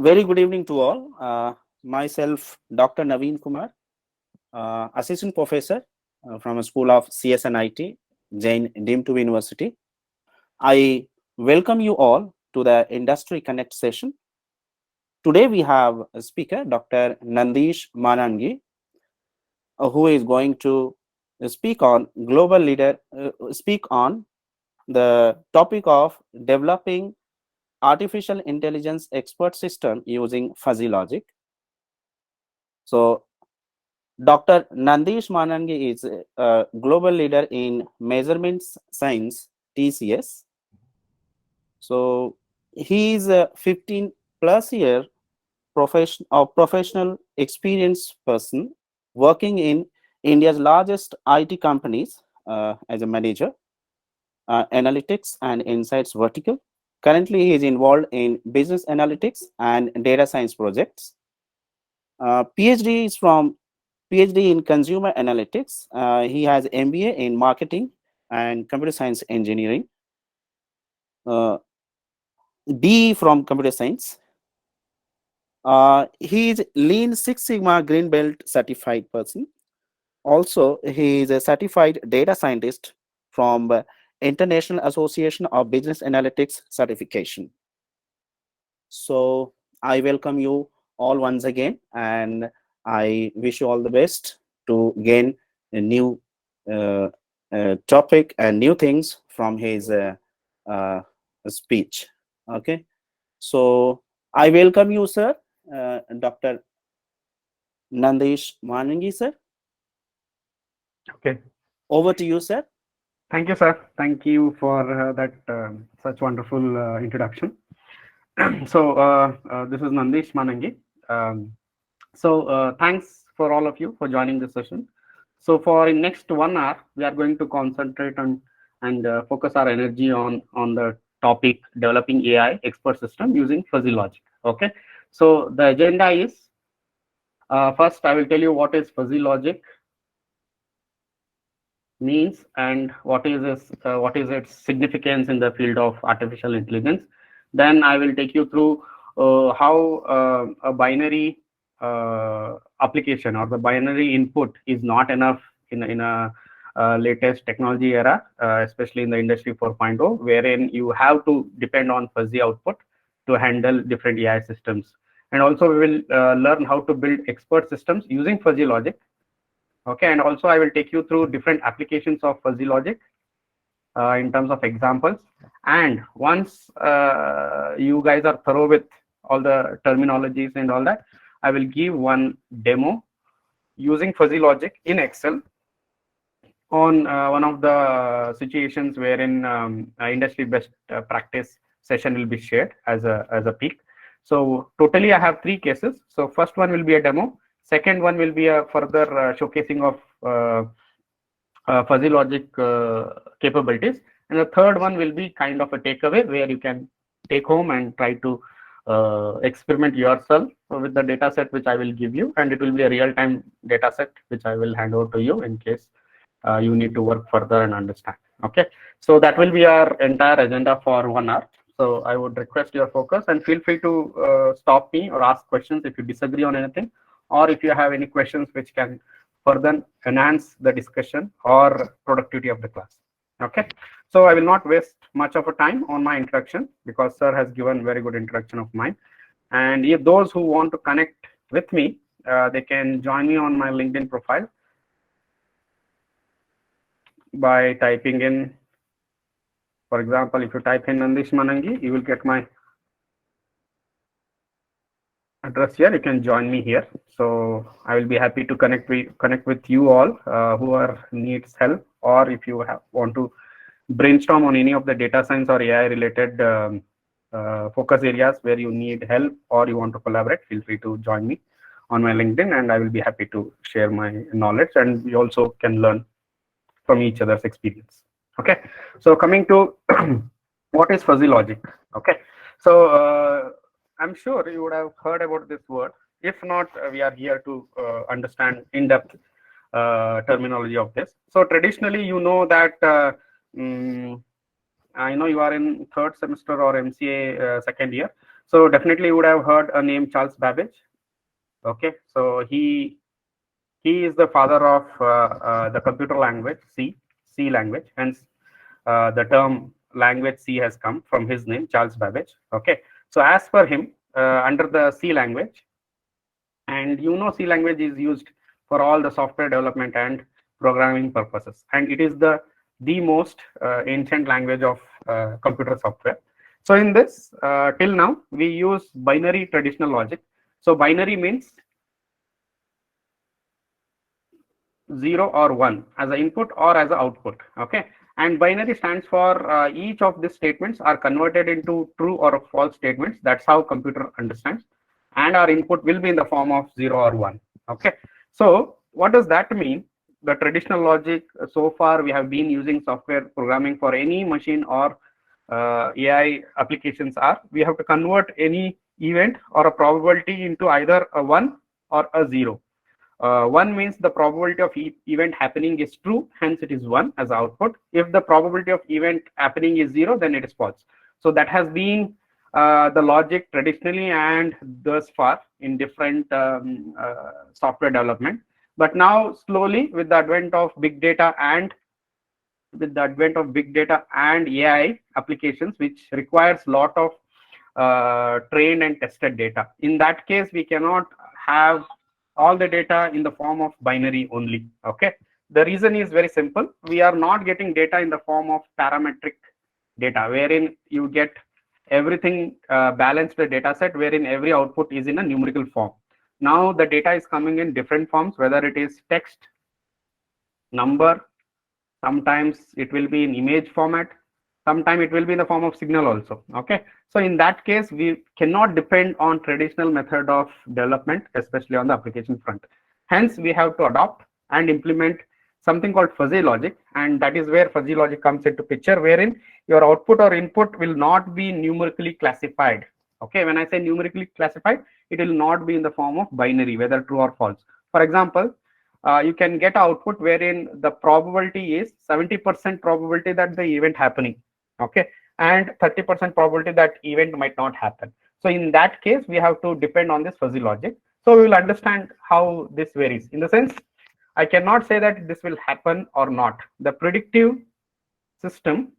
Very good evening to all. Myself, Dr. Naveen Kumar, Assistant Professor from a School of CS and IT, JAIN deemed to University. I welcome you all to the Industry Connect session. Today we have a speaker, Dr. Nandish Manangi, who is going to speak on the topic of developing artificial intelligence expert system using fuzzy logic. So Dr. Nandish Manangi is a global leader in measurements science, TCS. So he is a 15 plus year professional experienced person working in India's largest IT companies as a manager, analytics and insights vertical. Currently, he is involved in business analytics and data science projects. PhD in consumer analytics. He has MBA in marketing and computer science engineering. D from computer science. He is Lean Six Sigma Green Belt certified person. Also, he is a certified data scientist from International Association of Business Analytics certification. So I welcome you all once again, and I wish you all the best to gain a new topic and new things from his speech. Okay, so I welcome you, sir, Dr. Nandish Manangi, sir. Okay. Over to you, sir. Thank you, sir. Thank you for that such wonderful introduction. This is Nandish Manangi. Thanks for all of you for joining this session. So for in next 1 hour, we are going to concentrate on and focus our energy on the topic developing AI expert system using fuzzy logic. Okay. So the agenda is first I will tell you what is fuzzy logic means and what is its significance in the field of artificial intelligence. Then I will take you through how a binary application or the binary input is not enough in a latest technology era, especially in the industry 4.0, wherein you have to depend on fuzzy output to handle different AI systems. And also we will learn how to build expert systems using fuzzy logic. Okay, and also I will take you through different applications of fuzzy logic in terms of examples. And once you guys are thorough with all the terminologies and all that, I will give one demo using fuzzy logic in Excel on one of the situations wherein industry best practice session will be shared as a peak. So totally I have 3 cases. So first one will be a demo. Second one will be a further showcasing of fuzzy logic capabilities. And the third one will be kind of a takeaway where you can take home and try to experiment yourself with the data set which I will give you. And it will be a real-time data set which I will hand over to you in case you need to work further and understand. Okay, so that will be our entire agenda for 1 hour. So I would request your focus and feel free to stop me or ask questions if you disagree on anything, or if you have any questions which can further enhance the discussion or productivity of the class. Okay, so I will not waste much of a time on my introduction because sir has given very good introduction of mine. And if those who want to connect with me, they can join me on my LinkedIn profile by typing in, for example, if you type in Nandish Manangi, you will get my address here. You can join me here. So I will be happy to connect with you all who are needs help, or if you want to brainstorm on any of the data science or AI related focus areas where you need help or you want to collaborate, feel free to join me on my LinkedIn, and I will be happy to share my knowledge, and we also can learn from each other's experience. Okay, so coming to what is fuzzy logic. Okay, so I'm sure you would have heard about this word. If not, we are here to understand in-depth terminology of this. So traditionally, you know that I know you are in 3rd semester or MCA 2nd year. So definitely you would have heard a name Charles Babbage. Okay, so he is the father of the computer language C language. Hence, the term language C has come from his name, Charles Babbage. Okay, so as per him, under the C language, and C language is used for all the software development and programming purposes, and it is the most ancient language of computer software. So in this, till now, we use binary traditional logic. So binary means 0 or 1 as an input or as an output. Okay, and binary stands for each of these statements are converted into true or false statements. That's how computer understands, and our input will be in the form of 0 or 1. Okay, so what does that mean? The traditional logic, so far we have been using software programming for any machine or AI applications, are we have to convert any event or a probability into either a 1 or a 0. 1 means the probability of event happening is true, hence it is 1 as output. If the probability of event happening is 0, then it is false. So that has been the logic traditionally and thus far in different software development. But now slowly, with the advent of big data and AI applications, which requires lot of trained and tested data. In that case, we cannot have all the data in the form of binary only. Okay, the reason is very simple. We are not getting data in the form of parametric data, wherein you get everything balanced data set, wherein every output is in a numerical form. Now the data is coming in different forms, whether it is text, number, sometimes it will be in image format, sometimes it will be in the form of signal also. Okay, so in that case, we cannot depend on traditional method of development, especially on the application front. Hence, we have to adopt and implement something called fuzzy logic, and that is where fuzzy logic comes into picture, wherein your output or input will not be numerically classified. Okay, when I say numerically classified, it will not be in the form of binary, whether true or false. For example, you can get output wherein the probability is 70% probability that the event happening. Okay, and 30% probability that event might not happen. So in that case, we have to depend on this fuzzy logic. So we will understand how this varies. In the sense, I cannot say that this will happen or not. The predictive system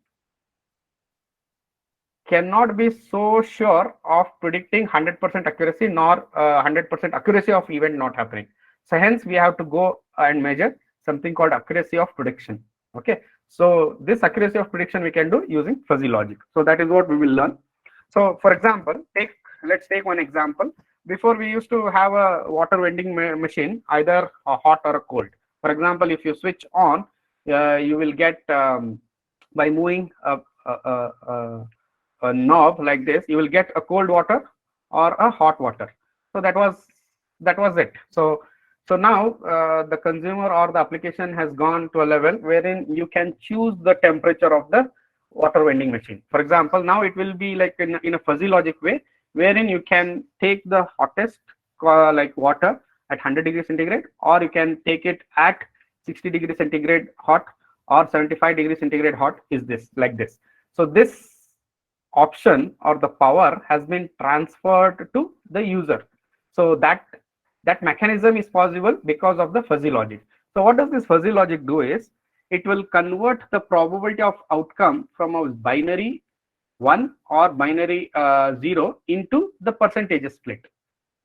cannot be so sure of predicting 100% accuracy nor 100% accuracy of event not happening. So hence we have to go and measure something called accuracy of prediction. Okay, so this accuracy of prediction we can do using fuzzy logic. So that is what we will learn. So for example, let's take one example. Before, we used to have a water vending machine, either a hot or a cold. For example, if you switch on, you will get by moving a knob like this, you will get a cold water or a hot water. So that was it. So now the consumer or the application has gone to a level wherein you can choose the temperature of the water vending machine. For example, now it will be like in a fuzzy logic way, wherein you can take the hottest like water at 100 degrees centigrade, or you can take it at 60 degrees centigrade hot or 75 degrees centigrade hot. Is this like this? So this option or the power has been transferred to the user. So that mechanism is possible because of the fuzzy logic. So what does this fuzzy logic do is, it will convert the probability of outcome from a binary 1 or binary 0 into the percentage split,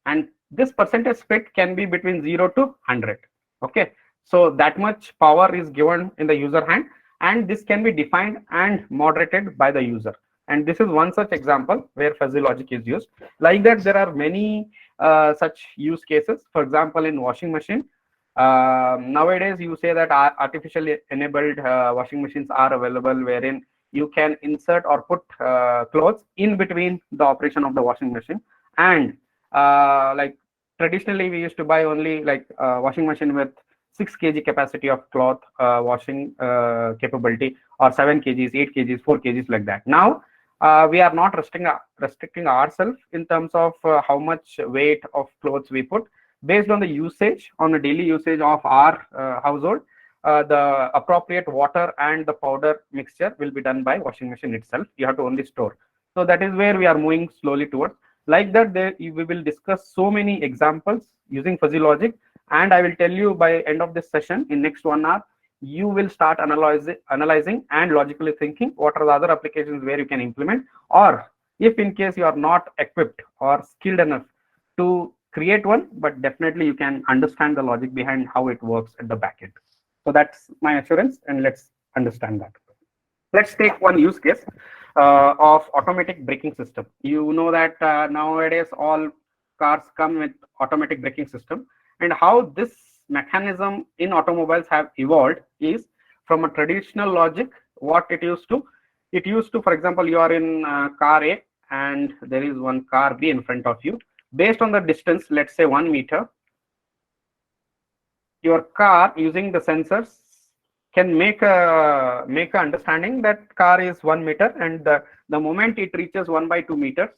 and this percentage split can be between 0 to 100. Okay, so that much power is given in the user hand, and this can be defined and moderated by the user. And this is one such example where fuzzy logic is used. Like that, there are many such use cases. For example, in washing machine, nowadays you say that artificially enabled washing machines are available, wherein you can insert or put clothes in between the operation of the washing machine. And like traditionally, we used to buy only like washing machine with 6 kg capacity of cloth washing capability, or 7 kgs, 8 kgs, 4 kgs, like that. Now we are not restricting ourselves in terms of how much weight of clothes we put. Based on the usage, on the daily usage of our household, the appropriate water and the powder mixture will be done by washing machine itself. You have to only store. So that is where we are moving slowly towards. Like that, we will discuss so many examples using fuzzy logic, and I will tell you by end of this session, in next 1 hour, you will start analyzing and logically thinking what are the other applications where you can implement, or if in case you are not equipped or skilled enough to create one, but definitely you can understand the logic behind how it works at the back end. So that's my assurance, and let's understand that. Let's take one use case of automatic braking system. You know that nowadays all cars come with automatic braking system, and how this mechanism in automobiles have evolved is from a traditional logic. What it used to, for example, you are in car A and there is one car B in front of you. Based on the distance, let's say 1 meter, your car using the sensors can make a understanding that car is 1 meter, and the moment it reaches 1/2 meters,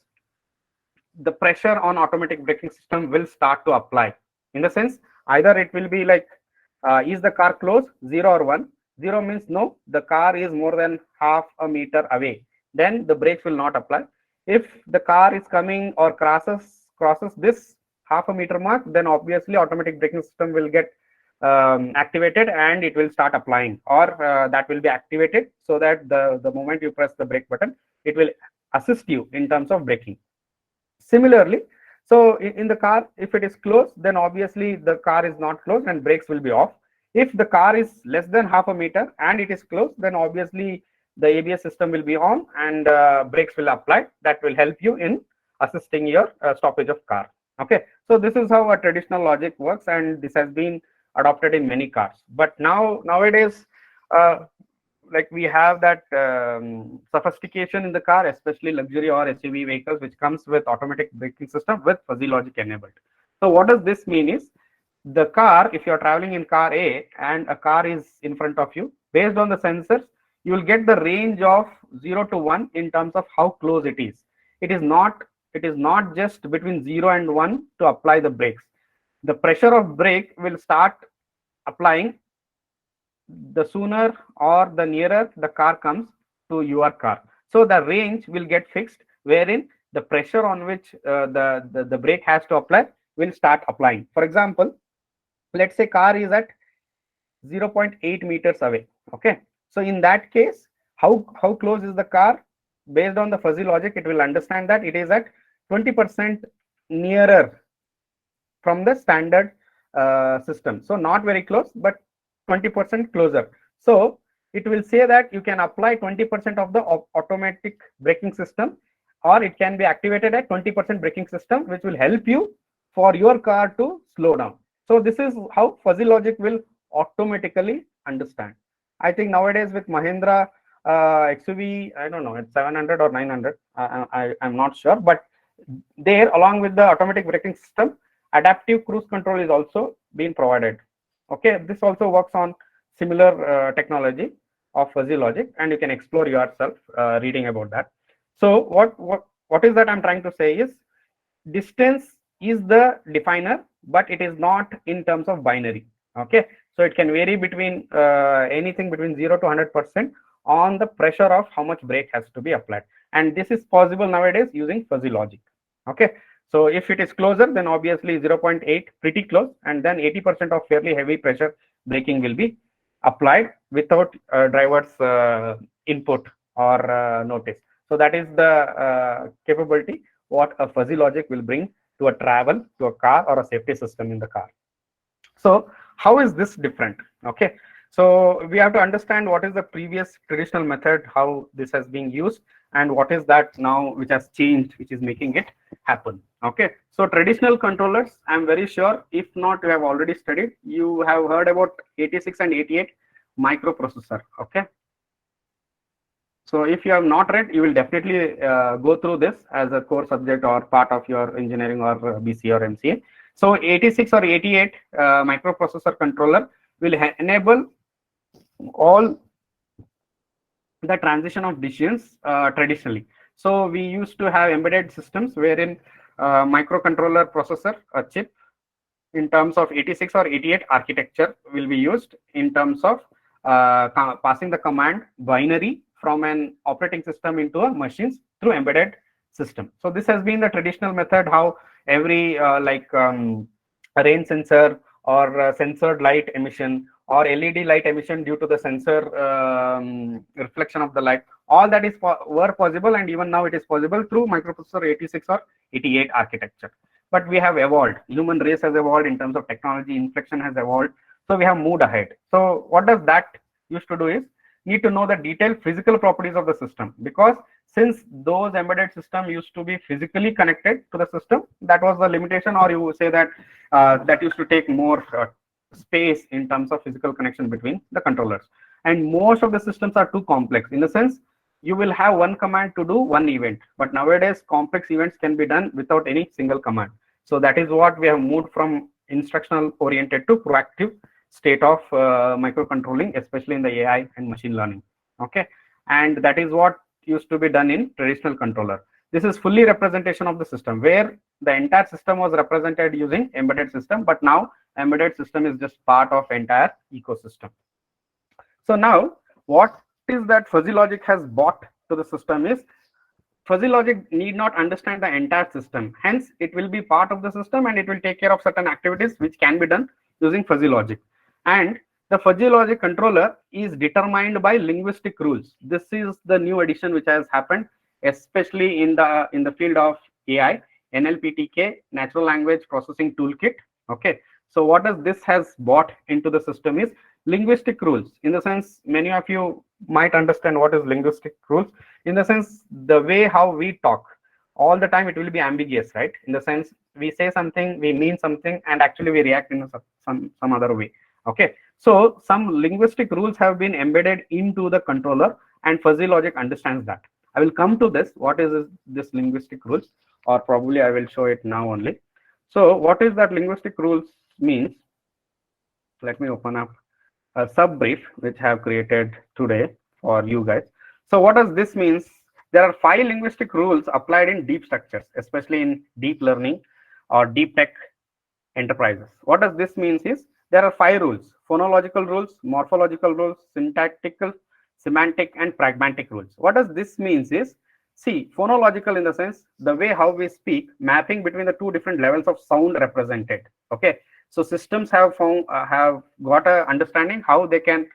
the pressure on automatic braking system will start to apply. In the sense, either it will be like, is the car close, 0 or 1? 0 means no, the car is more than half a meter away, then the brakes will not apply. If the car is coming or crosses this half a meter mark, then obviously automatic braking system will get activated and it will start applying, or that will be activated so that the moment you press the brake button, it will assist you in terms of braking. Similarly, so in the car, if it is closed, then obviously the car is not closed and brakes will be off. If the car is less than half a meter and it is closed, then obviously the ABS system will be on and brakes will apply. That will help you in assisting your stoppage of car. Okay, so this is how a traditional logic works, and this has been adopted in many cars. But nowadays, like we have that sophistication in the car, especially luxury or SUV vehicles, which comes with automatic braking system with fuzzy logic enabled. So what does this mean is, the car, if you're traveling in car A and a car is in front of you, based on the sensors, you will get the range of 0 to 1 in terms of how close it is. It is not just between 0 and 1 to apply the brakes. The pressure of brake will start applying the sooner or the nearer the car comes to your car. So the range will get fixed, wherein the pressure on which the brake has to apply will start applying. For example, let's say car is at 0.8 meters away. Okay, so in that case, how close is the car? Based on the fuzzy logic, it will understand that it is at 20% nearer from the standard system. So not very close, but 20% closer. So it will say that you can apply 20% of the automatic braking system, or it can be activated at 20% braking system, which will help you for your car to slow down. So this is how fuzzy logic will automatically understand. I think nowadays with Mahindra XUV, I don't know, it's 700 or 900, I'm not sure, but there, along with the automatic braking system, adaptive cruise control is also being provided. Okay, this also works on similar technology of fuzzy logic, and you can explore yourself reading about that. So what is that I'm trying to say is, distance is the definer, but it is not in terms of binary. Okay, so it can vary between anything between 0 to 100% on the pressure of how much brake has to be applied, and this is possible nowadays using fuzzy logic. Okay, so if it is closer, then obviously 0.8 pretty close, and then 80% of fairly heavy pressure braking will be applied without driver's input or notice. So that is the capability what a fuzzy logic will bring to a travel, to a car, or a safety system in the car. So how is this different? Okay, so we have to understand what is the previous traditional method, how this has been used, and what is that now which has changed, which is making it happen. Okay, so traditional controllers, I'm very sure, if not you have already studied, you have heard about 86 and 88 microprocessor. Okay, so if you have not read, you will definitely go through this as a core subject or part of your engineering or BCA or MCA. So 86 or 88 microprocessor controller will enable all the transition of decisions traditionally. So we used to have embedded systems wherein microcontroller processor, a chip, in terms of 86 or 88 architecture will be used in terms of passing the command binary from an operating system into a machines through embedded system. So this has been the traditional method how every rain sensor or censored light emission or LED light emission due to the sensor reflection of the light, all that is were possible, and even now it is possible through microprocessor 86 or 88 architecture. But we have evolved, human race has evolved in terms of technology, inflection has evolved, so we have moved ahead. So what does that used to do is need to know the detailed physical properties of the system, because since those embedded system used to be physically connected to the system, that was the limitation, or you say that that used to take more space in terms of physical connection between the controllers. And most of the systems are too complex, in the sense you will have one command to do one event, but nowadays complex events can be done without any single command. So that is what we have moved from instructional oriented to proactive state of microcontrolling, especially in the AI and machine learning. Okay, and that is what used to be done in traditional controller. This is fully representation of the system, where the entire system was represented using embedded system, but now embedded system is just part of entire ecosystem. So now what is that fuzzy logic has brought to the system is, fuzzy logic need not understand the entire system, hence it will be part of the system and it will take care of certain activities which can be done using fuzzy logic. And the fuzzy logic controller is determined by linguistic rules. This is the new addition which has happened, especially in the field of AI, NLPTK, natural language processing toolkit. Okay, so what does this has brought into the system is linguistic rules. In the sense, many of you might understand what is linguistic rules. In the sense, the way how we talk, all the time it will be ambiguous, right? In the sense, we say something, we mean something, and actually we react in some other way. Okay, so some linguistic rules have been embedded into the controller, and fuzzy logic understands that. I will come to this. What is this linguistic rules, or probably I will show it now only. So what is that linguistic rules means? Let me open up a sub brief which I have created today for you guys. So what does this means? There are 5 linguistic rules applied in deep structures, especially in deep learning or deep tech enterprises. What does this means is, there are 5 rules: phonological rules, morphological rules, syntactical, semantic, and pragmatic rules. What does this means is, see, phonological in the sense, the way how we speak, mapping between the 2 different levels of sound represented. Okay, so systems have found have got a understanding how they can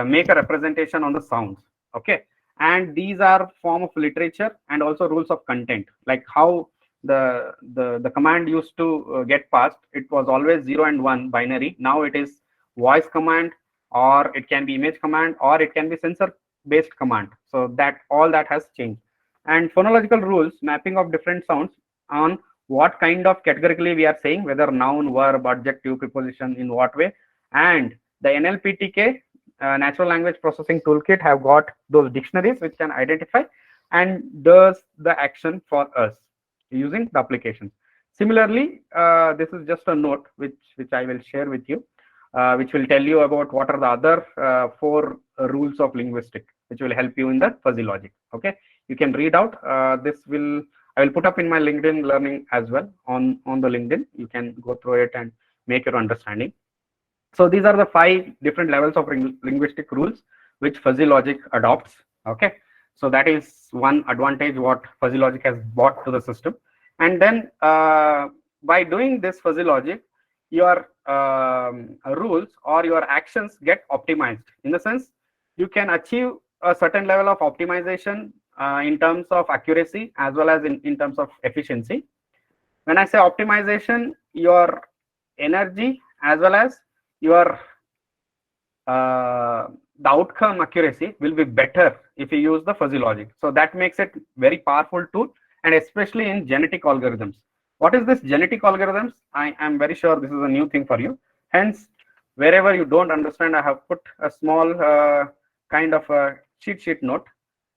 make a representation on the sounds. Okay, and these are form of literature and also rules of content, like how the command used to get passed. It was always 0 and 1 binary. Now it is voice command, or it can be image command, or it can be sensor based command. So that all that has changed. And phonological rules, mapping of different sounds on what kind of categorically we are saying, whether noun, verb, adjective, preposition, in what way. And the NLPTK, natural language processing toolkit, have got those dictionaries which can identify and does the action for us using the applications. Similarly, this is just a note which I will share with you, which will tell you about what are the other 4 rules of linguistic, which will help you in the fuzzy logic. Okay, you can read out. I will put up in my LinkedIn learning as well on the LinkedIn. You can go through it and make your understanding. So these are the 5 different levels of linguistic rules which fuzzy logic adopts. Okay, so that is one advantage what fuzzy logic has brought to the system. And then by doing this fuzzy logic, your rules or your actions get optimized. In the sense, you can achieve a certain level of optimization in terms of accuracy as well as in terms of efficiency. When I say optimization, your energy as well as your the outcome accuracy will be better if you use the fuzzy logic. So that makes it very powerful tool, and especially in genetic algorithms. What is this genetic algorithms? I am very sure this is a new thing for you. Hence, wherever you don't understand, I have put a small kind of a cheat sheet note.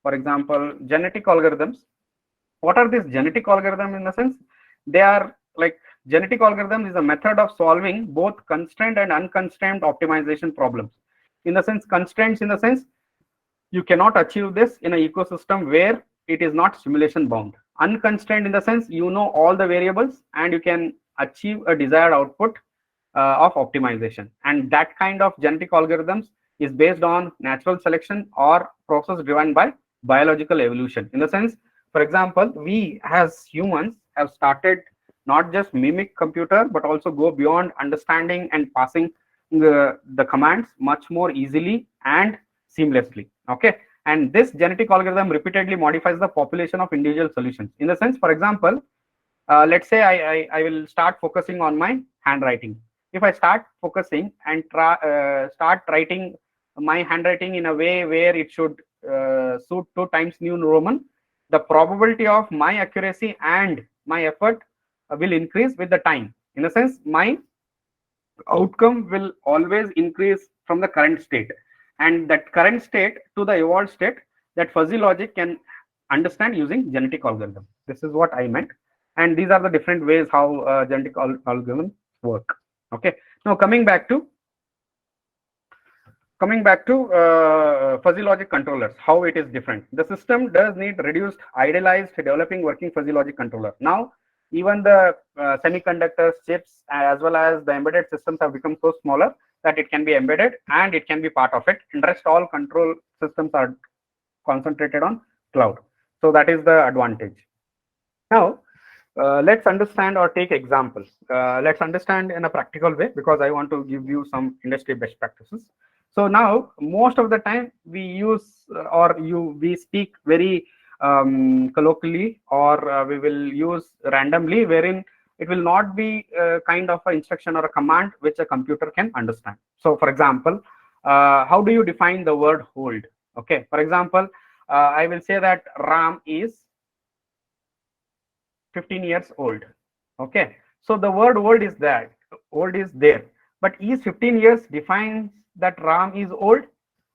For example, genetic algorithms. What are these genetic algorithms? In the sense, they are like, genetic algorithm is a method of solving both constrained and unconstrained optimization problems. In the sense, constraints in the sense, you cannot achieve this in an ecosystem where it is not simulation bound. Unconstrained in the sense, you know all the variables and you can achieve a desired output of optimization. And that kind of genetic algorithms is based on natural selection or process driven by biological evolution. In the sense, For example, we as humans have started not just mimic computer, but also go beyond understanding and passing the commands much more easily and seamlessly. Okay. And this genetic algorithm repeatedly modifies the population of individual solutions. In the sense, for example, let's say I will start focusing on my handwriting. If I start focusing and start writing my handwriting in a way where it should suit 2 times New Roman, the probability of my accuracy and my effort will increase with the time. In a sense, my outcome will always increase from the current state, and that current state to the evolved state, that fuzzy logic can understand using genetic algorithm. This is what I meant, and these are the different ways how genetic algorithms work. Okay, now coming back to fuzzy logic controllers, how it is different. The system does need reduced, idealized, developing working fuzzy logic controller. Now, even the semiconductors, chips, as well as the embedded systems have become so smaller that it can be embedded and it can be part of it. And rest all control systems are concentrated on cloud. So that is the advantage. Now, let's understand or take examples. Let's understand in a practical way, because I want to give you some industry best practices. So now, most of the time we use we speak very colloquially, or we will use randomly, wherein it will not be kind of an instruction or a command which a computer can understand. So for example, how do you define the word hold? Okay, for example, I will say that Ram is 15 years old. Okay, so the word old is there, but is 15 years defines that Ram is old?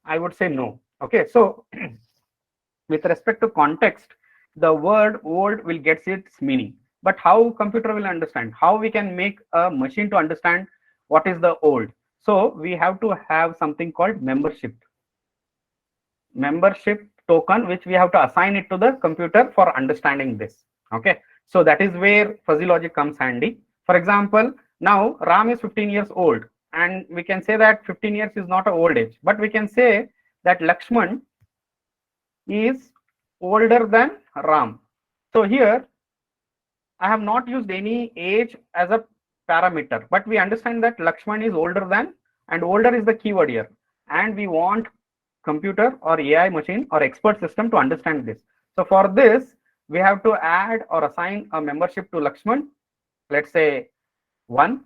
I would say no. Okay, so with respect to context, the word old will get its meaning, but how computer will understand, how we can make a machine to understand what is the old? So we have to have something called membership token, which we have to assign it to the computer for understanding this. Okay, so that is where fuzzy logic comes handy. For example, now Ram is 15 years old, and we can say that 15 years is not an old age, but we can say that Lakshman is older than Ram. So here I have not used any age as a parameter, but we understand that Lakshman is older than, and older is the keyword here, and we want computer or AI machine or expert system to understand this. So for this, we have to add or assign a membership to Lakshman, let's say 1,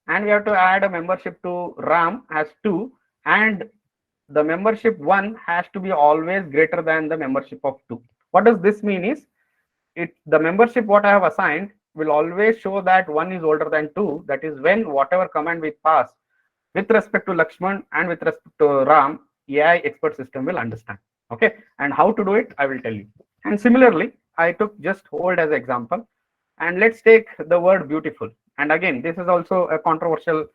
and we have to add a membership to Ram as 2, and the membership 1 has to be always greater than the membership of 2. What does this mean is, the membership what I have assigned will always show that 1 is older than 2. That is when whatever command we pass with respect to Lakshman and with respect to Ram, AI expert system will understand. Okay, and how to do it, I will tell you. And similarly, I took just hold as an example, and let's take the word beautiful. And again, this is also a controversial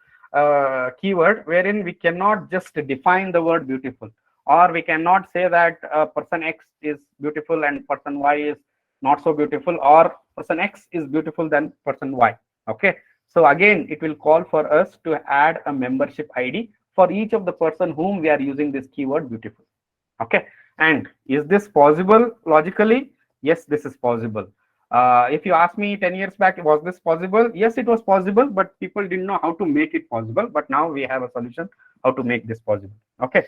keyword, wherein we cannot just define the word beautiful, or we cannot say that person X is beautiful and person Y is not so beautiful, or person X is beautiful than person Y. Okay, so again, it will call for us to add a membership ID for each of the person whom we are using this keyword beautiful. Okay, and is this possible logically? Yes, this is possible. If you ask me 10 years back, was this possible? Yes, it was possible, but people didn't know how to make it possible. But now we have a solution how to make this possible. Okay,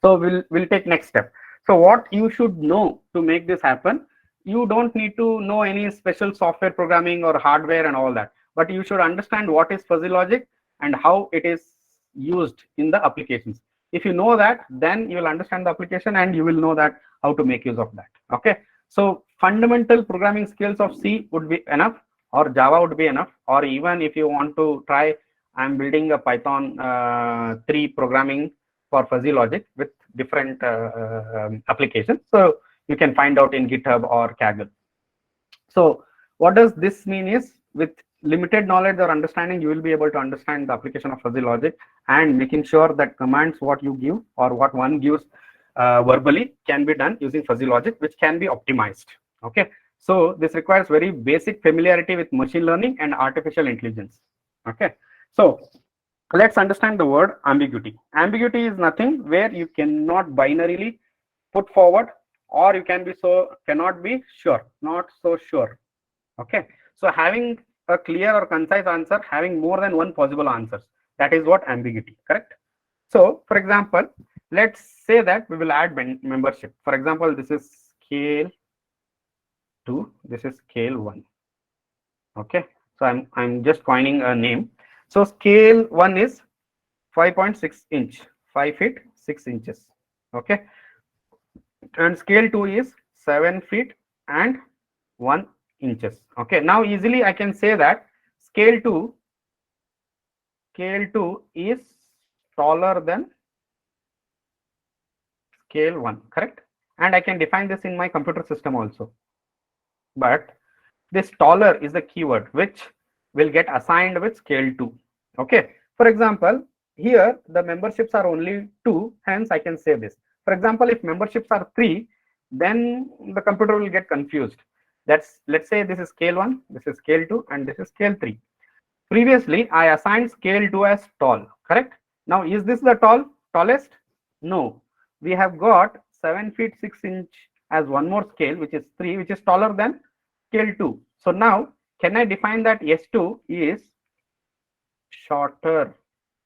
so we'll take next step. So what you should know to make this happen, you don't need to know any special software programming or hardware and all that, but you should understand what is fuzzy logic and how it is used in the applications. If you know that, then you will understand the application and you will know that how to make use of that. Okay, so fundamental programming skills of C would be enough, or Java would be enough, or even if you want to try, I'm building a Python 3 programming for fuzzy logic with different applications. So you can find out in GitHub or Kaggle. So what does this mean is, with limited knowledge or understanding, you will be able to understand the application of fuzzy logic, and making sure that commands what you give or what one gives verbally can be done using fuzzy logic, which can be optimized. Okay, so this requires very basic familiarity with machine learning and artificial intelligence. Okay, so let's understand the word ambiguity. Ambiguity is nothing where you cannot binarily put forward or you can be cannot be sure, not so sure. Okay, so having a clear or concise answer, having more than one possible answers, that is what ambiguity, correct? So for example, let's say that we will add membership. For example, this is scale 2, this is scale 1. Okay, so I'm just coining a name. So scale 1 is 5.6 inch, 5 feet 6 inches. Okay, and scale 2 is 7 feet and 1 inches. Okay, now easily I can say that scale 2 is taller than scale 1, correct? And I can define this in my computer system also. But this taller is the keyword which will get assigned with scale 2. Okay, for example, here the memberships are only 2, hence I can say this. For example, if memberships are 3, then the computer will get confused. That's, let's say this is scale 1, this is scale 2, and this is scale 3. Previously I assigned scale 2 as tall, correct? Now is this the tallest? No, we have got 7 feet 6 inch as one more scale, which is 3, which is taller than scale 2. So now can I define that S2 is shorter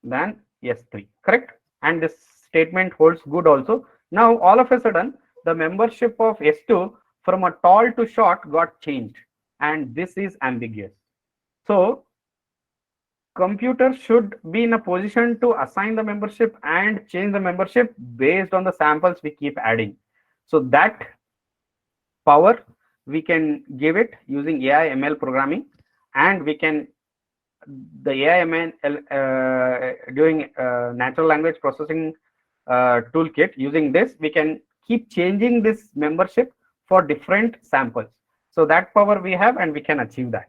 than S3, correct? And this statement holds good also. Now all of a sudden the membership of S2 from a tall to short got changed, and this is ambiguous. So computer should be in a position to assign the membership and change the membership based on the samples we keep adding. So that power we can give it using AI ML programming, and we can the AI ML doing natural language processing toolkit. Using this, we can keep changing this membership for different samples. So that power we have, and we can achieve that.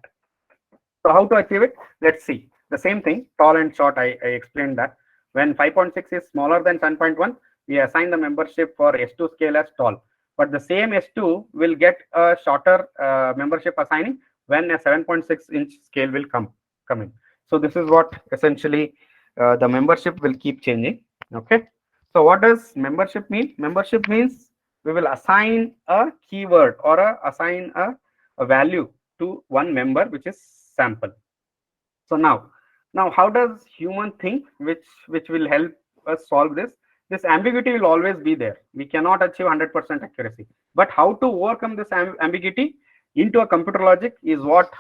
So how to achieve it? Let's see. The same thing, tall and short, I explained that. When 5.6 is smaller than 7.1, we assign the membership for S2 scale as tall. But the same S2 will get a shorter membership assigning when a 7.6 inch scale will come in. So this is what essentially the membership will keep changing. Okay. So what does membership mean? Membership means we will assign a keyword or assign a value to one member, which is sample. So now how does human think, which will help us solve this? This ambiguity will always be there. We cannot achieve 100% accuracy, but how to overcome this ambiguity into a computer logic is what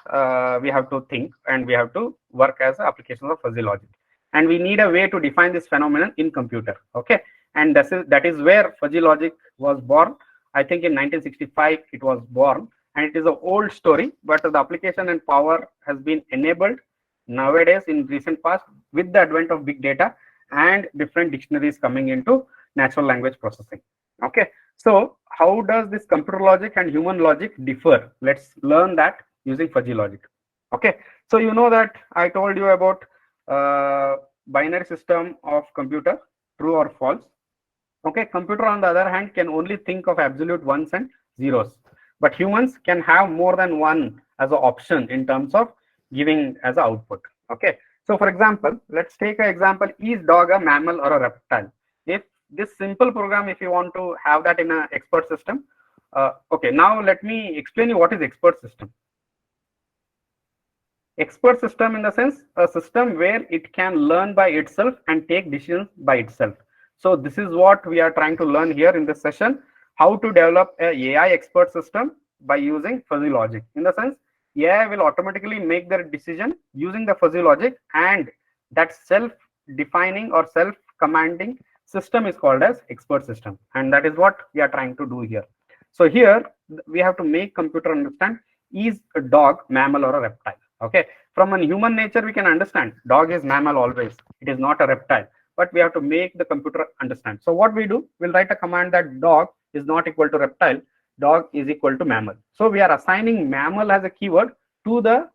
we have to think, and we have to work as applications of fuzzy logic, and we need a way to define this phenomenon in computer. Okay, and that is where fuzzy logic was born. I think in 1965 it was born, and it is an old story, but the application and power has been enabled nowadays in recent past with the advent of big data and different dictionaries coming into natural language processing. Okay, so how does this computer logic and human logic differ? Let's learn that using fuzzy logic. Okay, so you know that I told you about binary system of computer, true or false. Okay, computer on the other hand can only think of absolute ones and zeros, but humans can have more than one as an option in terms of giving as an output. Okay, so for example, let's take an example: is dog a mammal or a reptile? If this simple program, if you want to have that in an expert system, okay, now let me explain you what is expert system. Expert system in the sense a system where it can learn by itself and take decisions by itself. So this is what we are trying to learn here in this session, how to develop a AI expert system by using fuzzy logic. In the sense, AI will automatically make their decision using the fuzzy logic, and that self-defining or self-commanding system is called as expert system, and that is what we are trying to do here. So here we have to make computer understand, is a dog mammal or a reptile? Okay, from a human nature we can understand dog is mammal always, it is not a reptile, but we have to make the computer understand. So what we do, we'll write a command that dog is not equal to reptile, dog is equal to mammal. So we are assigning mammal as a keyword to the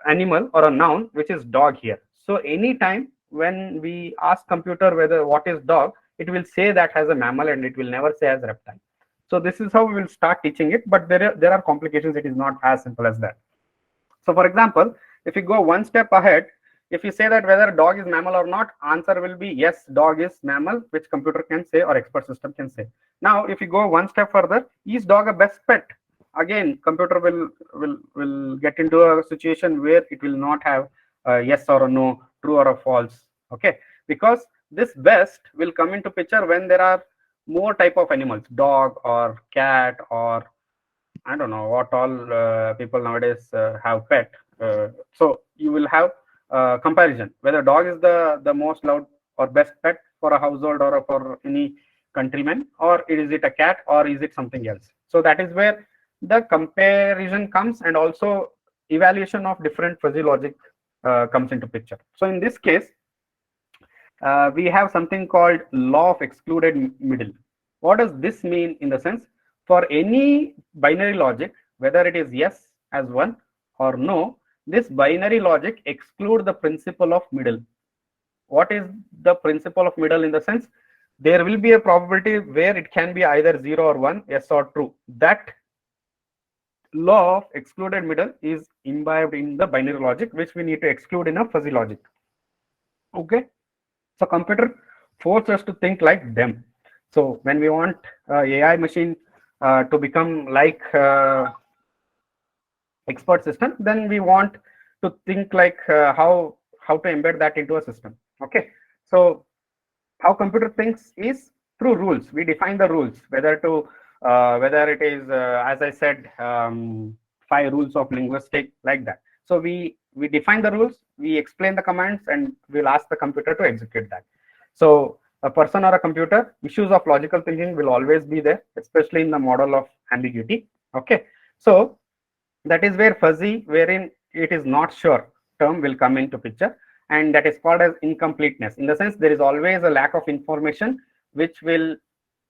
animal or a noun, which is dog here. So anytime when we ask computer whether what is dog, it will say that as a mammal and it will never say as reptile. So this is how we will start teaching it, but there are complications. It is not as simple as that. So for example, if you go one step ahead, if you say that whether dog is mammal or not, answer will be yes, dog is mammal, which computer can say or expert system can say. Now, if you go one step further, is dog a best pet? Again, computer will get into a situation where it will not have a yes or a no, true or a false. Okay, because this best will come into picture when there are more type of animals, dog or cat or I don't know what all people nowadays have pet. So you will have comparison whether dog is the most loved or best pet for a household or for any countryman, or is it a cat or is it something else. So that is where the comparison comes, and also evaluation of different fuzzy logic comes into picture. So in this case, we have something called law of excluded middle. What does this mean? In the sense, for any binary logic, whether it is yes as one or no, this binary logic exclude the principle of middle. What is the principle of middle? In the sense, there will be a probability where it can be either 0 or 1, yes or true. That law of excluded middle is imbibed in the binary logic, which we need to exclude in a fuzzy logic. Okay, so computer forces us to think like them. So when we want AI machine to become like expert system, then we want to think like how to embed that into a system. Okay, so how computer thinks is through rules. We define the rules, whether to whether it is as I said, 5 rules of linguistic, like that. So we define the rules, we explain the commands, and we'll ask the computer to execute that. So a person or a computer, issues of logical thinking will always be there, especially in the model of ambiguity. Okay, so that is where fuzzy, wherein it is not sure, term will come into picture, and that is called as incompleteness. In the sense, there is always a lack of information which will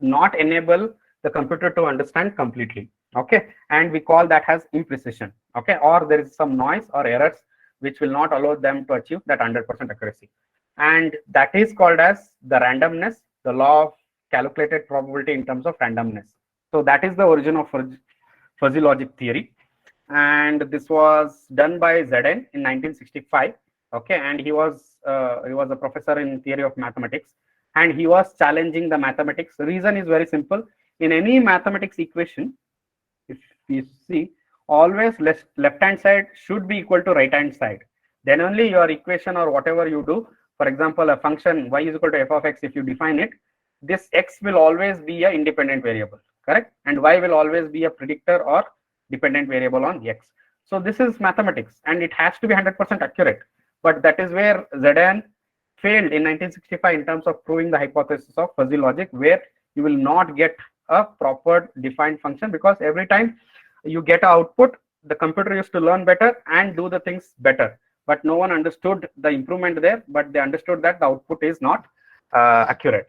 not enable the computer to understand completely. Okay, and we call that as imprecision. Okay, or there is some noise or errors which will not allow them to achieve that 100% accuracy, and that is called as the randomness, the law of calculated probability in terms of randomness. So that is the origin of fuzzy logic theory, and this was done by JAIN in 1965. Okay, and he was a professor in theory of mathematics, and he was challenging the mathematics. The reason is very simple. In any mathematics equation, if you see, always left hand side should be equal to right hand side. Then only your equation or whatever you do, for example, a function y is equal to f of x, if you define it, this x will always be a independent variable, correct, and y will always be a predictor or dependent variable on x. So this is mathematics, and it has to be 100% accurate. But that is where JAIN failed in 1965 in terms of proving the hypothesis of fuzzy logic, where you will not get a proper defined function, because every time you get an output, the computer used to learn better and do the things better, but no one understood the improvement there, but they understood that the output is not accurate.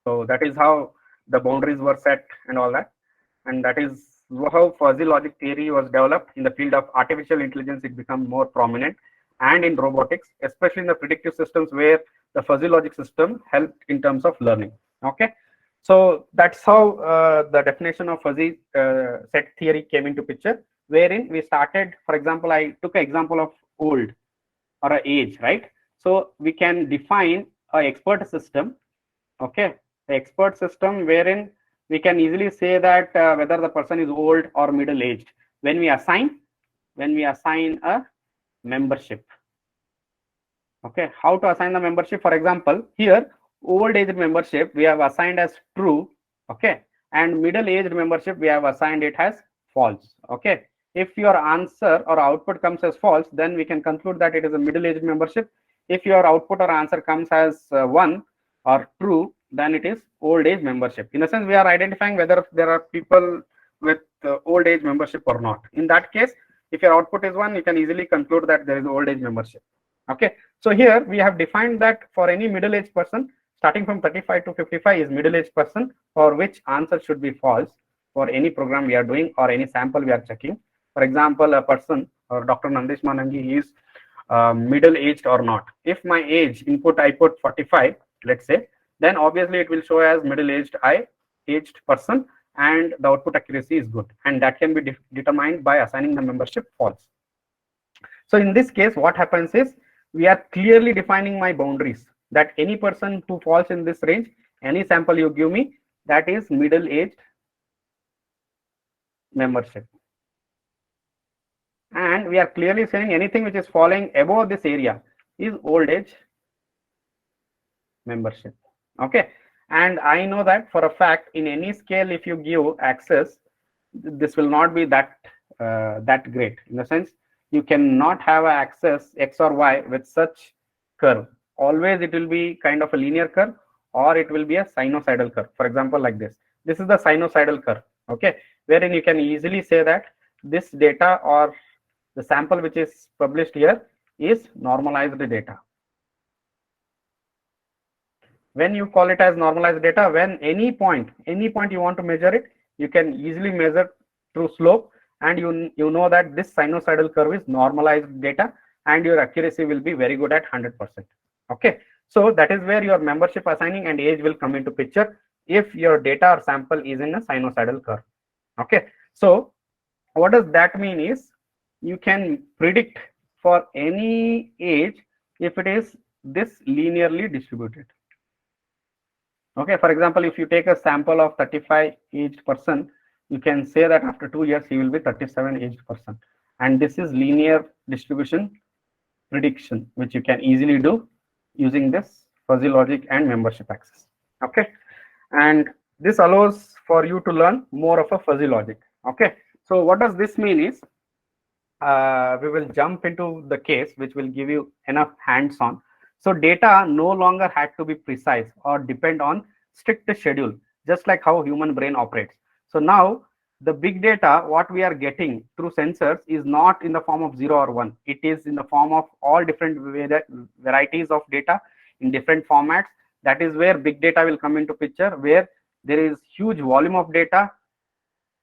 So that is how the boundaries were set and all that, and that is how fuzzy logic theory was developed. In the field of artificial intelligence, it became more prominent, and in robotics, especially in the predictive systems, where the fuzzy logic system helped in terms of learning. Okay, so that's how the definition of fuzzy set theory came into picture, wherein we started, for example, I took an example of old or a age, right? So we can define a expert system. Okay, the expert system wherein we can easily say that whether the person is old or middle aged when we assign a membership. Okay, how to assign the membership? For example, here old age membership we have assigned as true. Okay, and middle aged membership we have assigned it as false. Okay, if your answer or output comes as false, then we can conclude that it is a middle aged membership. If your output or answer comes as 1 or true, then it is old age membership. In a sense, we are identifying whether there are people with old age membership or not. In that case, if your output is 1, you can easily conclude that there is old age membership. Okay, so here we have defined that for any middle aged person starting from 35 to 55 is middle aged person, for which answer should be false for any program we are doing or any sample we are checking. For example, a person or Dr. Nandish Manangi is middle aged or not. If my age input I put 45, let's say, then obviously it will show as middle aged person, and the output accuracy is good, and that can be determined by assigning the membership false. So in this case, what happens is we are clearly defining my boundaries, that any person who falls in this range, any sample you give me, that is middle aged membership. And we are clearly saying anything which is falling above this area is old age membership. Okay, and I know that for a fact in any scale, if you give access, this will not be that that great, in the sense you cannot have access x or y with such curve. Always it will be kind of a linear curve, or it will be a sinusoidal curve. For example, like this is the sinusoidal curve. Okay, wherein you can easily say that this data or the sample which is published here is normalized data. When you call it as normalized data, when any point you want to measure it, you can easily measure through slope, and you know that this sinusoidal curve is normalized data, and your accuracy will be very good at 100%. Okay, so that is where your membership assigning and age will come into picture if your data or sample is in a sinusoidal curve. Okay, so what does that mean is you can predict for any age if it is this linearly distributed. Okay, for example, if you take a sample of 35 aged person, you can say that after 2 years he will be 37 aged person, and this is linear distribution prediction, which you can easily do using this fuzzy logic and membership access. Okay, and this allows for you to learn more of a fuzzy logic. Okay, so what does this mean is we will jump into the case which will give you enough hands-on. So data no longer had to be precise or depend on strict schedule, just like how human brain operates. So now the big data, what we are getting through sensors, is not in the form of 0 or 1. It is in the form of all different varieties of data in different formats. That is where big data will come into picture, where there is huge volume of data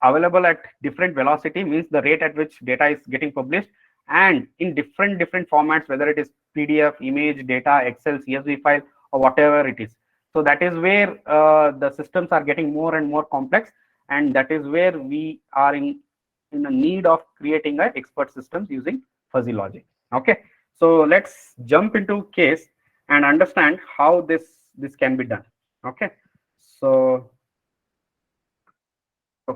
available at different velocity, means the rate at which data is getting published, and in different formats, whether it is PDF, image, data, Excel, CSV file, or whatever it is. So that is where the systems are getting more and more complex, and that is where we are in the need of creating a expert systems using fuzzy logic. Okay, so let's jump into case and understand how this can be done. Okay, so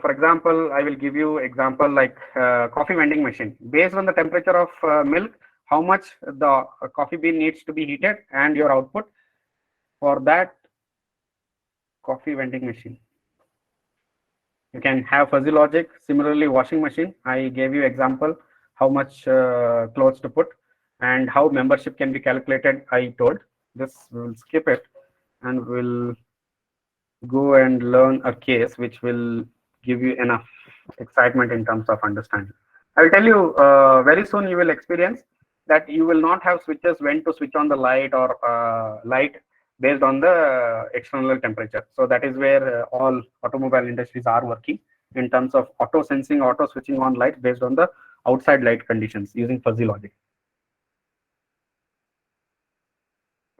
for example, I will give you example like coffee vending machine. Based on the temperature of milk, how much the coffee bean needs to be heated, and your output for that coffee vending machine. You can have fuzzy logic. Similarly, washing machine, I gave you example how much clothes to put, and how membership can be calculated. I told this, we will skip it and we'll go and learn a case which will give you enough excitement in terms of understanding. I will tell you very soon you will experience that you will not have switches when to switch on the light or light based on the external temperature. So that is where all automobile industries are working in terms of auto sensing, auto switching on light based on the outside light conditions using fuzzy logic.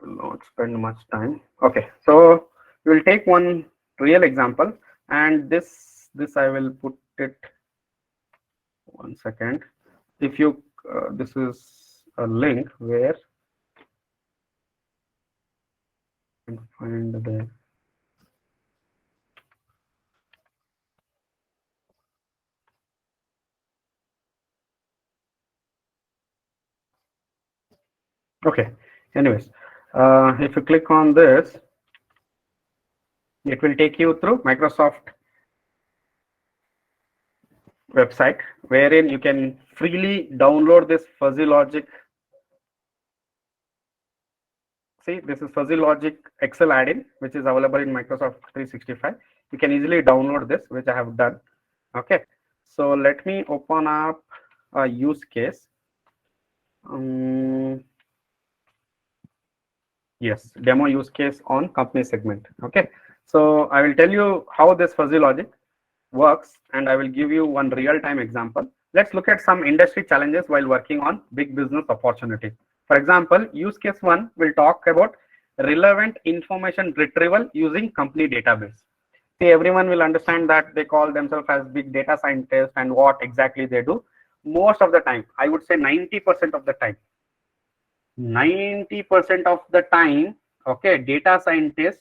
Will not spend much time. Okay, so we will take one real example, and this I will put it 1 second. If you this is a link where you can find the okay. Anyways, if you click on this, it will take you through Microsoft website, wherein you can freely download this fuzzy logic. See, this is fuzzy logic Excel add-in, which is available in Microsoft 365. You can easily download this, which I have done. Okay, so let me open up a use case. Yes, demo use case on company segment. Okay, so I will tell you how this fuzzy logic works, and I will give you one real-time example. Let's look at some industry challenges while working on big business opportunities. For example, use case 1 will talk about relevant information retrieval using company database. See, everyone will understand that they call themselves as big data scientists, and what exactly they do. Most of the time, I would say 90% of the time, 90% of the time, okay, data scientist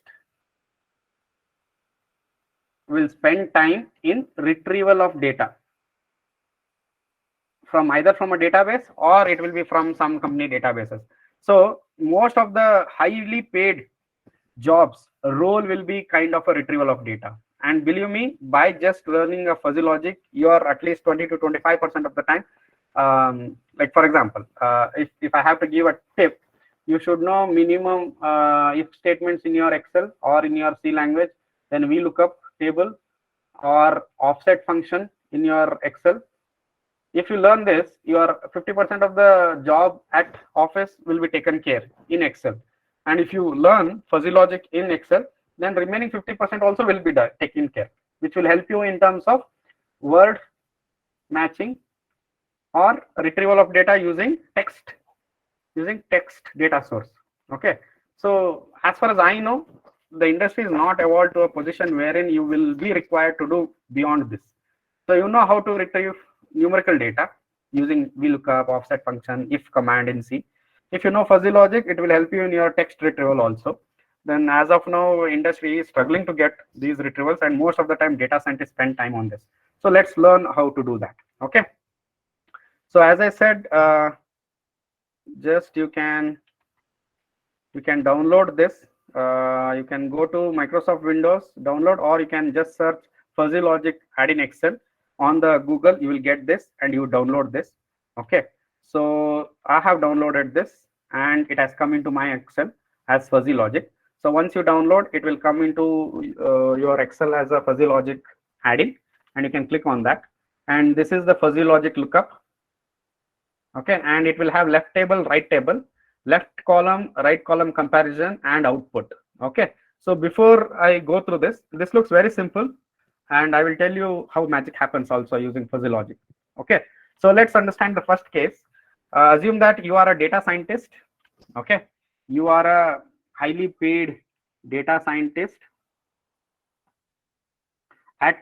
will spend time in retrieval of data from either from a database or it will be from some company databases. So most of the highly paid jobs role will be kind of a retrieval of data. And believe me, by just learning a fuzzy logic, you are at least 20 to 25% of the time. Like for example, if I have to give a tip, you should know minimum if statements in your Excel or in your C language, then VLOOKUP table or offset function in your Excel. If you learn this, your 50% of the job at office will be taken care in Excel. And if you learn fuzzy logic in Excel, then remaining 50% also will be taken care, which will help you in terms of word matching or retrieval of data using text data source. Okay. So as far as I know, the industry is not evolved to a position wherein you will be required to do beyond this. So you know how to retrieve numerical data using VLOOKUP, offset function, if command in C. If you know fuzzy logic, it will help you in your text retrieval also. Then as of now, industry is struggling to get these retrievals, and most of the time data scientists spend time on this. So let's learn how to do that. Okay. So as I said, just you can download this. You can go to Microsoft Windows, download, or you can just search fuzzy logic add in Excel on the Google. You will get this and you download this. Okay. So I have downloaded this and it has come into my Excel as fuzzy logic. So once you download, it will come into your Excel as a fuzzy logic add-in, and you can click on that. And this is the fuzzy logic lookup. Okay. And it will have left table, right table, left column, right column comparison, and output. Okay. So before I go through this looks very simple, and I will tell you how magic happens also using fuzzy logic. Okay. So let's understand the first case. Assume that you are a data scientist. Okay. You are a highly paid data scientist at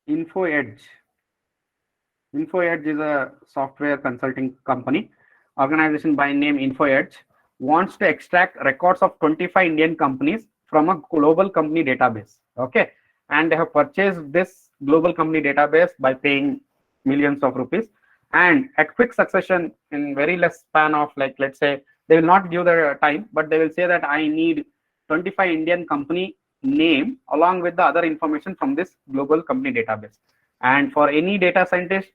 InfoEdge. InfoEdge is a software consulting company. Organization by name InfoEdge wants to extract records of 25 Indian companies from a global company database. Okay. And they have purchased this global company database by paying millions of rupees. And at quick succession, in very less span of, like, let's say, they will not give the time, but they will say that I need 25 Indian company name along with the other information from this global company database. And for any data scientist,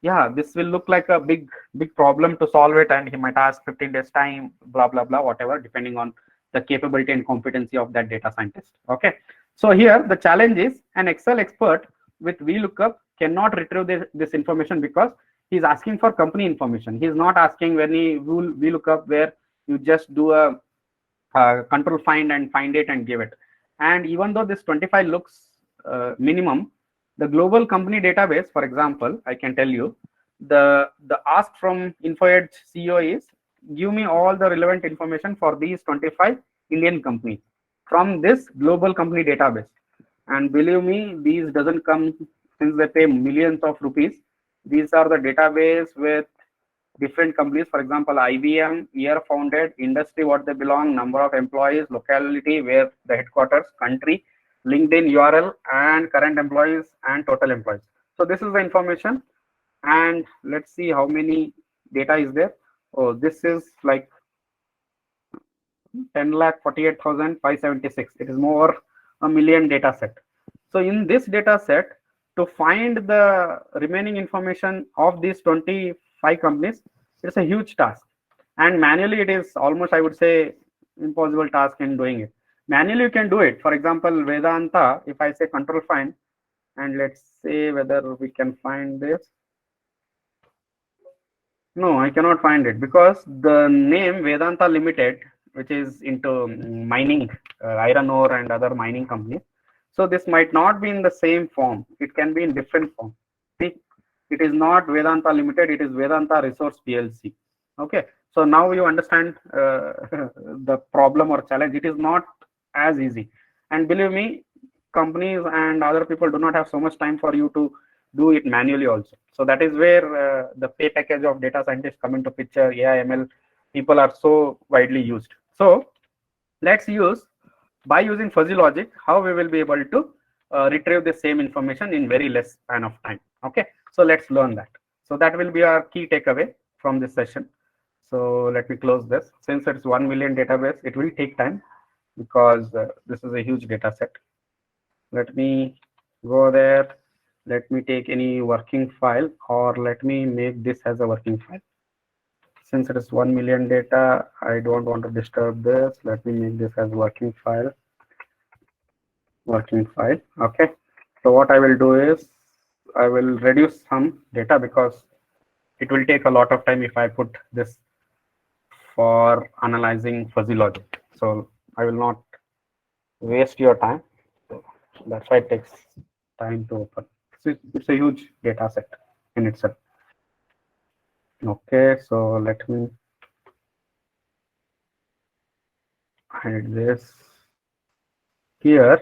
yeah, this will look like a big problem to solve it, and he might ask 15 days time, blah blah blah, whatever, depending on the capability and competency of that data scientist. Okay. So here the challenge is an Excel expert with VLOOKUP cannot retrieve this information because he's asking for company information. He's not asking any VLOOKUP where you just do a control find and find it and give it. And even though this 25 looks minimum, the global company database, for example, I can tell you the ask from InfoEdge CEO is give me all the relevant information for these 25 Indian companies from this global company database. And believe me, these doesn't come since they pay millions of rupees. These are the database with different companies. For example, IBM, year founded, industry what they belong, number of employees, locality where the headquarters, country, LinkedIn URL, and current employees and total employees. So this is the information. And let's see how many data is there. Oh, this is like 10,48,576. It is more a million data set. So in this data set, to find the remaining information of these 25 companies, it's a huge task. And manually, it is almost, I would say, impossible task in doing it. Manually, you can do it. For example, Vedanta, if I say control find, and let's say whether we can find this. No, I cannot find it because the name Vedanta Limited, which is into mining, iron ore and other mining companies. So this might not be in the same form. It can be in different form. See, it is not Vedanta Limited. It is Vedanta Resource PLC. Okay. So now you understand the problem or challenge. It is not as easy. And believe me, companies and other people do not have so much time for you to do it manually also. So that is where the pay package of data scientists come into picture, AI, ML people are so widely used. So let's use, by using fuzzy logic, how we will be able to retrieve the same information in very less span of time. Okay, so let's learn that. So that will be our key takeaway from this session. So let me close this. Since it's 1 million database, it will take time because this is a huge data set. Let me go there. Let me take any working file, or let me make this as a working file. Since it is 1 million data, I don't want to disturb this. Let me make this as working file. Okay, so what I will do is I will reduce some data because it will take a lot of time if I put this for analyzing fuzzy logic. So I will not waste your time. So that's why it takes time to open. It's a huge data set in itself. Okay, so let me hide this here.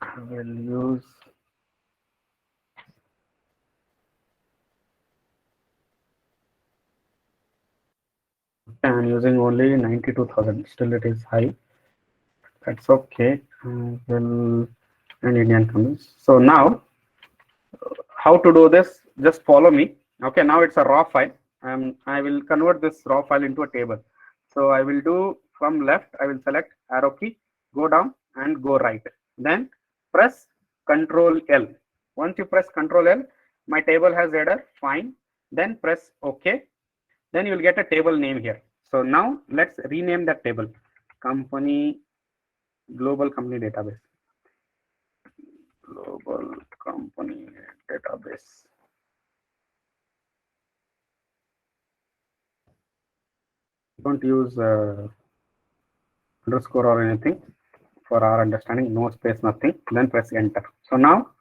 I will use I'm using only 92,000. Still, it is high. That's okay. Well, and Indian companies. So now, how to do this? Just follow me. Okay, now it's a raw file. I will convert this raw file into a table. So I will do from left. I will select arrow key, go down and go right. Then press Control L. Once you press Control L, my table has header. Fine. Then press OK. Then you will get a table name here. So now let's rename that table. Company Global Company Database. Global Company Database. Don't use underscore or anything for our understanding. No space, nothing. Then press enter. So now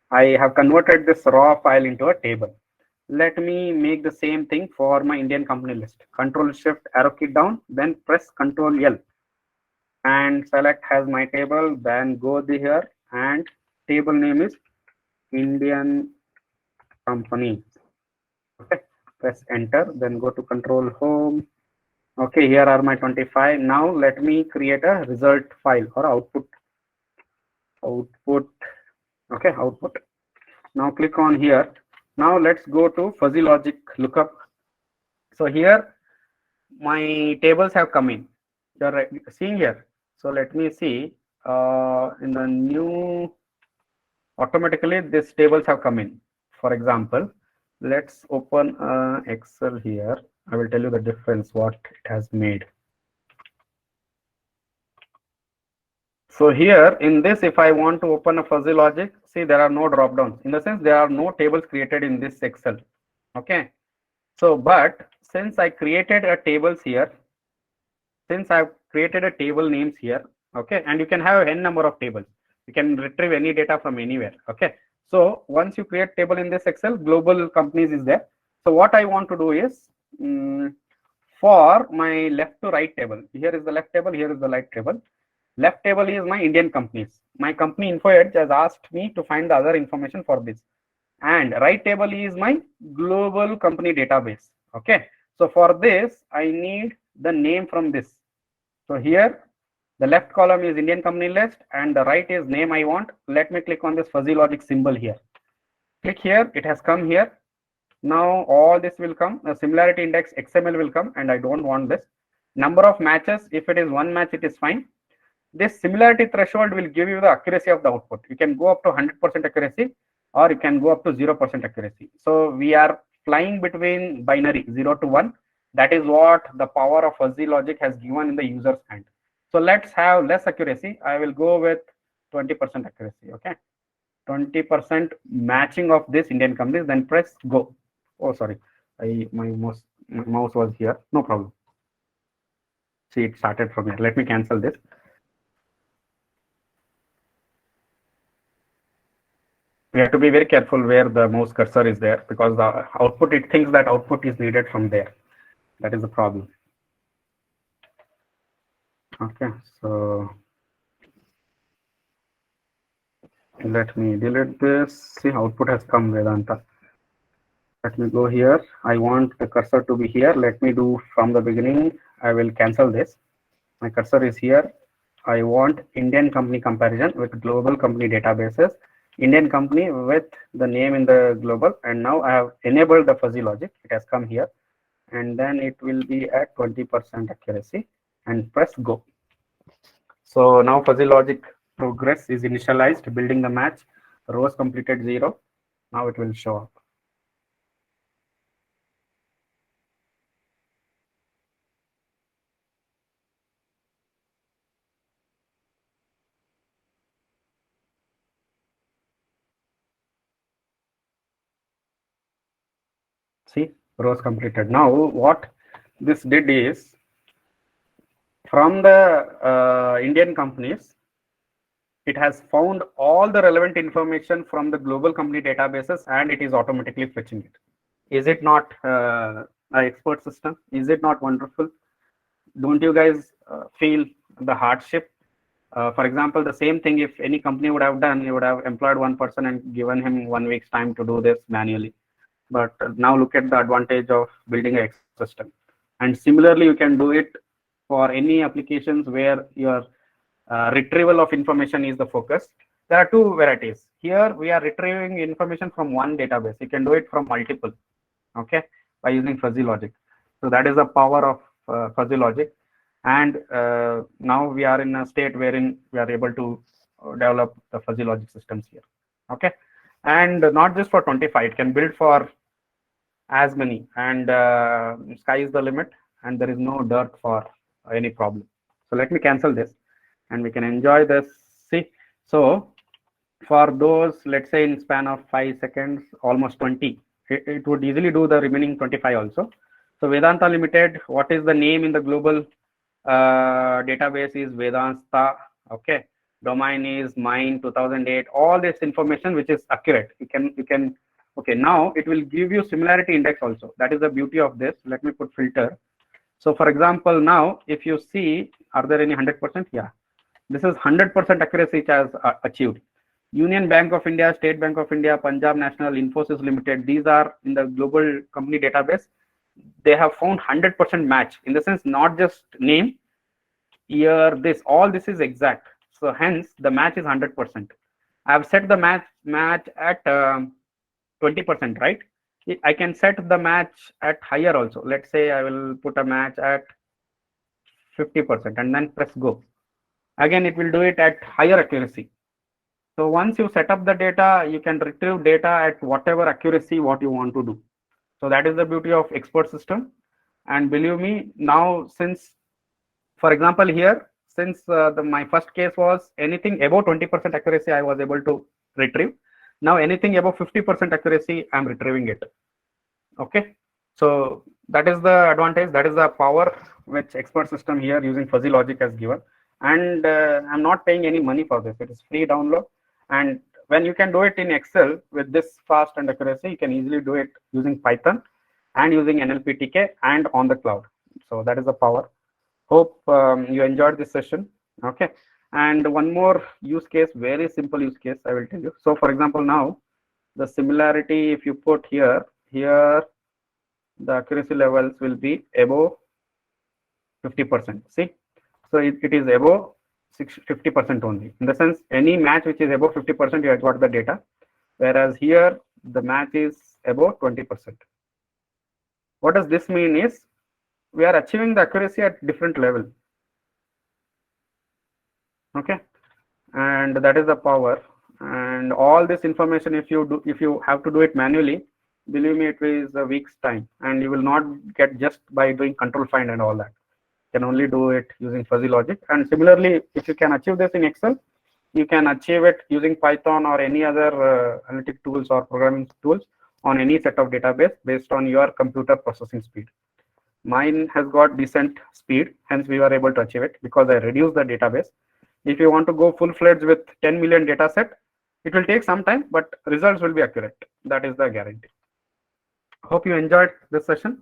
I have converted this raw file into a table. Let me make the same thing for my Indian company list. Control Shift arrow key down, then press Control L and select as my table. Then go here and table name is Indian company. Okay, press enter. Then go to Control Home. Okay, here are my 25. Now let me create a result file or output. Okay, output. Now click on here. Now let's go to fuzzy logic lookup. So here my tables have come in. You're seeing here. So let me see in the new, automatically these tables have come in. For example, let's open Excel here. I will tell you the difference what it has made. So here in this, if I want to open a fuzzy logic, see there are no drop downs. In the sense there are no tables created in this Excel. Okay. So, but since I created a tables here, since I've created a table names here, okay, and you can have n number of tables. You can retrieve any data from anywhere. Okay. So once you create table in this Excel, global companies is there. So what I want to do is for my left to right table, here is the left table, here is the right table. Left table is my Indian companies. My company info edge has asked me to find the other information for this. And right table is my global company database. Okay. So for this, I need the name from this. So here, the left column is Indian company list and the right is name I want. Let me click on this fuzzy logic symbol here. Click here, it has come here. Now all this will come, the similarity index XML will come, and I don't want this. Number of matches, if it is one match, it is fine. This similarity threshold will give you the accuracy of the output. You can go up to 100% accuracy or you can go up to 0% accuracy. So we are flying between binary 0 to 1. That is what the power of fuzzy logic has given in the user's hand. So let's have less accuracy. I will go with 20% accuracy. Okay, 20% matching of this Indian companies. Then press go. Oh, sorry, my mouse was here. No problem. See, it started from here. Let me cancel this. We have to be very careful where the mouse cursor is there, because the output, it thinks that output is needed from there. That is the problem. Okay, so let me delete this. See, output has come, Vedanta. Let me go here. I want the cursor to be here. Let me do from the beginning. I will cancel this. My cursor is here. I want Indian company comparison with global company databases. Indian company with the name in the global, and now I have enabled the fuzzy logic. It has come here, and then it will be at 20% accuracy, and press go. So now fuzzy logic progress is initialized, building the match, rows completed 0. Now it will show up. See, rows completed. Now what this did is, from the Indian companies, it has found all the relevant information from the global company databases, and it is automatically fetching it. Is it not an expert system? Is it not wonderful? Don't you guys feel the hardship? For example, the same thing if any company would have done, you would have employed one person and given him 1 week's time to do this manually. But now look at the advantage of building an expert system. And similarly, you can do it for any applications where your retrieval of information is the focus. There are two varieties. Here we are retrieving information from one database. You can do it from multiple, okay, by using fuzzy logic. So that is the power of fuzzy logic. And now we are in a state wherein we are able to develop the fuzzy logic systems here, okay. And not just for 25, it can build for as many, and sky is the limit, and there is no dirt for any problem. So let me cancel this, and we can enjoy this. See, so for those, let's say in span of 5 seconds, almost 20, it would easily do the remaining 25 also. So Vedanta Limited, what is the name in the global database is Vedanta, okay. Domain is mine 2008. All this information which is accurate, you can okay. Now it will give you similarity index also. That is the beauty of this. Let me put filter. So for example, now if you see, are there any 100%? Yeah, this is 100% accuracy it has achieved. Union Bank of India, State Bank of India, Punjab National, Infosys Limited, these are in the global company database. They have found 100% match, in the sense not just name, year, this, all this is exact. So hence the match is 100%. I have set the match at 20%, right? I can set the match at higher also. Let's say I will put a match at 50% and then press go. Again, it will do it at higher accuracy. So once you set up the data, you can retrieve data at whatever accuracy what you want to do. So that is the beauty of expert system. And believe me, now since, for example, here, since my first case was anything above 20% accuracy, I was able to retrieve. Now anything above 50% accuracy, I'm retrieving it. Okay. So that is the advantage. That is the power which expert system here using fuzzy logic has given. And I'm not paying any money for this. It is free download. And when you can do it in Excel with this fast and accuracy, you can easily do it using Python and using NLPTK and on the cloud. So that is the power. Hope you enjoyed this session. Okay. And one more use case, very simple use case, I will tell you. So for example, now the similarity, if you put here, the accuracy levels will be above 50%. See, so it is above 50% only. In the sense, any match which is above 50%, you have got the data, whereas here the match is above 20%. What does this mean is, we are achieving the accuracy at different level. Okay, and that is the power. And all this information, if you have to do it manually, believe me, it is a week's time, and you will not get just by doing control find and all that. You can only do it using fuzzy logic. And similarly, if you can achieve this in Excel, you can achieve it using Python or any other analytic tools or programming tools on any set of database based on your computer processing speed. Mine has got decent speed, hence we were able to achieve it because I reduced the database. If you want to go full-fledged with 10 million data set, it will take some time, but results will be accurate. That is the guarantee. Hope you enjoyed this session.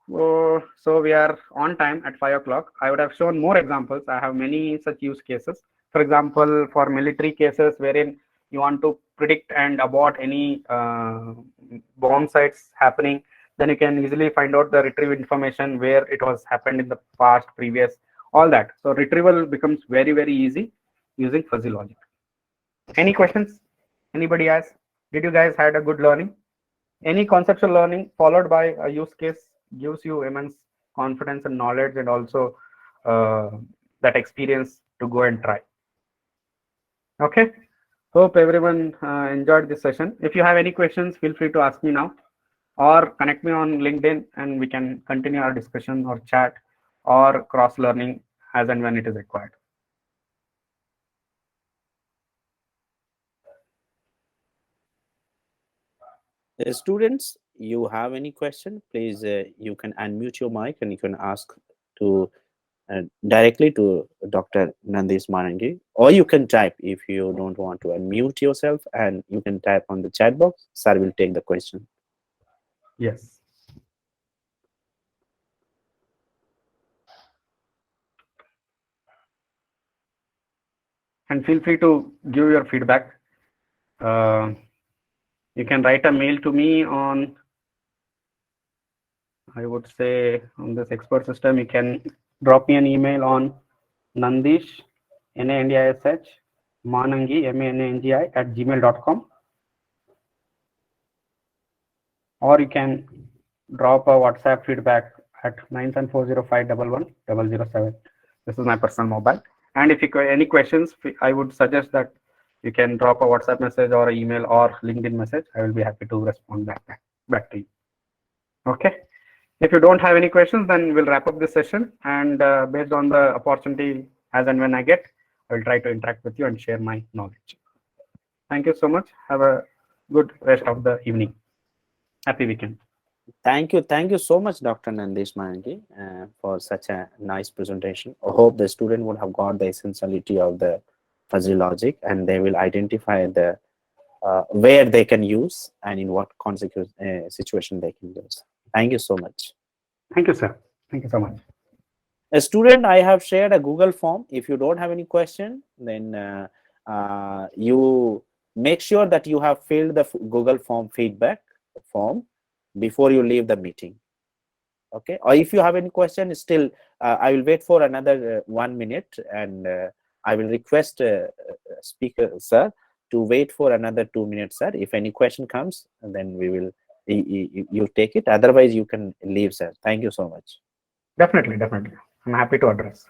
So we are on time at 5 o'clock. I would have shown more examples. I have many such use cases. For example, for military cases wherein you want to predict and abort any bomb sites happening, then you can easily find out the retrieve information where it was happened in the past, previous, all that. So retrieval becomes very easy using fuzzy logic. Any questions anybody has? Did you guys had a good learning? Any conceptual learning followed by a use case gives you immense confidence and knowledge, and also uh, that experience to go and try. Okay. Hope everyone enjoyed this session. If you have any questions, feel free to ask me now, or connect me on LinkedIn and we can continue our discussion or chat or cross learning as and when it is required. Students, you have any question, please you can unmute your mic and you can ask to directly to Dr. Nandish Manangi, or you can type if you don't want to unmute yourself, and you can type on the chat box. Sir will take the question. Yes. And feel free to give your feedback. You can write a mail to me on, I would say, on this expert system. You can drop me an email on Nandish, Nandish, Manangi, Manangi at gmail.com, or you can drop a WhatsApp feedback at 97405111007. This is my personal mobile. And if you have any questions, I would suggest that you can drop a WhatsApp message or an email or LinkedIn message. I will be happy to respond back to you. Okay. If you don't have any questions, then we'll wrap up this session. And based on the opportunity, as and when I get, I will try to interact with you and share my knowledge. Thank you so much. Have a good rest of the evening. Happy weekend. Thank you so much, Dr. Nandish Manangi, for such a nice presentation. I hope the student would have got the essentiality of the fuzzy logic, and they will identify the where they can use and in what consequence situation they can use. Thank you so much. Thank you, sir. Thank you so much. A student, I have shared a Google form. If you don't have any question, then you make sure that you have filled the Google form feedback form before you leave the meeting. Okay, or if you have any question, still I will wait for another 1 minute, and I will request speaker sir to wait for another 2 minutes, sir. If any question comes, then we will you take it. Otherwise, you can leave, sir. Thank you so much. Definitely. I'm happy to address.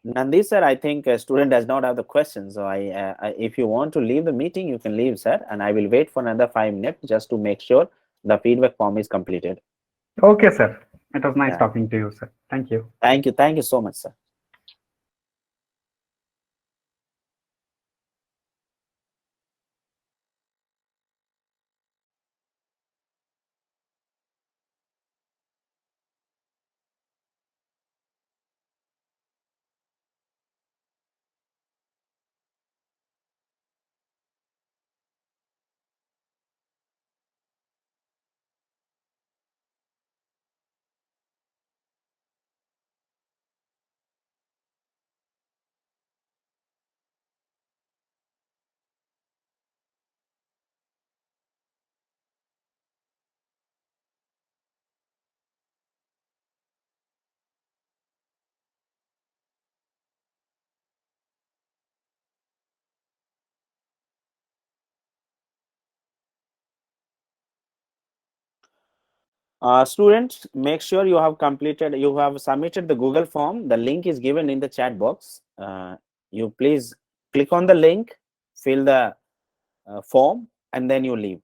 Nandi sir, I think a student does not have the question. So if you want to leave the meeting, you can leave, sir, and I will wait for another 5 minutes just to make sure the feedback form is completed. Okay, sir. It was nice Yeah. talking to you, sir. Thank you. Thank you so much, sir. Students, make sure you have submitted the Google form. The link is given in the chat box. You please click on the link, fill the form, and then you leave.